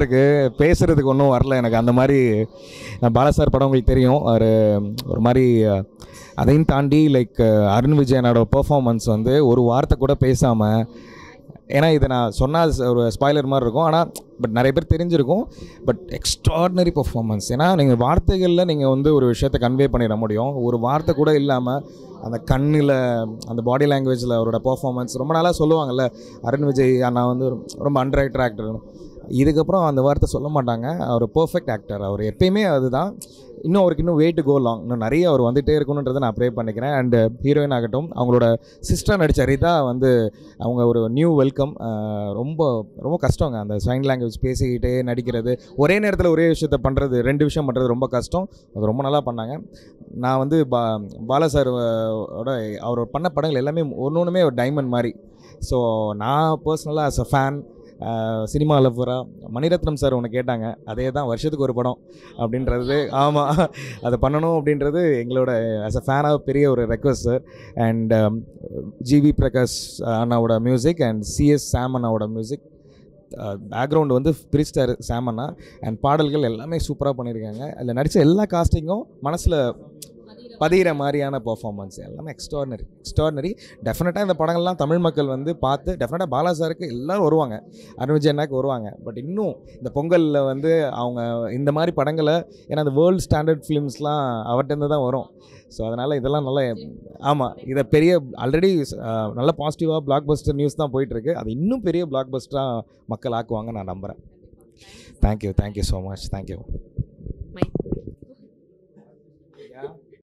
பண்ணுறதுக்கு பேசுகிறதுக்கு ஒன்றும் வரல எனக்கு. அந்த மாதிரி பாலா சார் படம் உங்களுக்கு தெரியும், ஒரு மாதிரி அதையும் தாண்டி லைக் அருண் விஜயனோட பெர்ஃபார்மன்ஸ் வந்து ஒரு வார்த்தை கூட பேசாமல், ஏன்னா இதை நான் சொன்னால் ஒரு ஸ்பாய்லர் மாதிரி இருக்கும், ஆனால் பட் நிறைய பேர் தெரிஞ்சிருக்கும். But extraordinary performance. ஏன்னா நீங்கள் வார்த்தைகளில் நீங்கள் வந்து ஒரு விஷயத்தை கன்வே பண்ணிட முடியும், ஒரு வார்த்தை கூட இல்லாமல் அந்த கண்ணில் அந்த பாடி லாங்குவேஜில் அவரோட பெர்ஃபார்மன்ஸ். ரொம்ப நாளாக சொல்லுவாங்கள்ல அருண் விஜய் அண்ணா வந்து ரொம்ப அண்டர் ரேட்டட் ஆக்டர், இதுக்கப்புறம் அந்த வார்த்தை சொல்ல மாட்டாங்க. அவர் பர்ஃபெக்ட் ஆக்டர், அவர் எப்பயுமே அதுதான். இன்னும் அவருக்கு இன்னும் வெயிட் கோ லாங், இன்னும் நிறைய அவர் வந்துகிட்டே இருக்கணுன்றதை நான் ப்ரே பண்ணிக்கிறேன். அண்டு ஹீரோயின் ஆகட்டும், அவங்களோட சிஸ்டர் நடித்த ரிதா வந்து அவங்க ஒரு நியூ வெல்கம். ரொம்ப ரொம்ப கஷ்டங்க அந்த சைன் லாங்குவேஜ் பேசிக்கிட்டே நடிக்கிறது, ஒரே நேரத்தில் ஒரே விஷயத்தை பண்ணுறது, 2 விஷயம் பண்ணுறது ரொம்ப கஷ்டம். அது ரொம்ப நல்லா பண்ணாங்க. நான் வந்து பாலா சாரோட அவர் பண்ண படங்கள் எல்லாமே ஒன்றுமே ஒரு டைமண்ட் மாதிரி. ஸோ நான் பர்சனலாக ஆஸ் அ ஃபேன், சினிமா லவ்வராக, மணிரத்னம் சார் ஒன்று கேட்டாங்க, அதே தான் வருஷத்துக்கு ஒரு படம் அப்படின்றது. ஆமாம், அதை பண்ணணும் அப்படின்றது எங்களோட ஆஸ் அ ஃபேனாக பெரிய ஒரு request sir. And GV Prakash அண்ணாவோட மியூசிக் அண்ட் சிஎஸ் சாம் அண்ணாவோட மியூசிக், பேக்ரவுண்டு வந்து பிரிஸ்டார் சாம் அண்ணா. அண்ட் பாடல்கள் எல்லாமே சூப்பராக பண்ணியிருக்காங்க. அதில் நடித்த எல்லா காஸ்டிங்கும் மனசில் பதிகிற மாதிரியான பர்ஃபார்மன்ஸ், எல்லாமே எக்ஸ்ட்ராடினரி. டெஃபினட்டாக இந்த படங்கள்லாம் தமிழ் மக்கள் வந்து பார்த்து, டெஃபினட்டாக பாலா சாருக்கு எல்லோரும் வருவாங்க, அருண் விஜய் அண்ணாக்கு வருவாங்க. பட் இன்னும் இந்த பொங்கலில் வந்து அவங்க இந்த மாதிரி படங்களை, ஏன்னா அந்த வேர்ல்டு ஸ்டாண்டர்ட் ஃபிலிம்ஸ்லாம் அவர்கிட்ட தான் வரும். ஸோ அதனால் இதெல்லாம் நல்ல, ஆமாம், இதை பெரிய ஆல்ரெடி நல்ல பாசிட்டிவாக பிளாக் பஸ்டர் நியூஸ் தான் போயிட்டுருக்கு. அது இன்னும் பெரிய பிளாக் பஸ்டராக மக்கள் ஆக்குவாங்க நான் நம்புகிறேன். Thank you so much. தேங்க்யூ.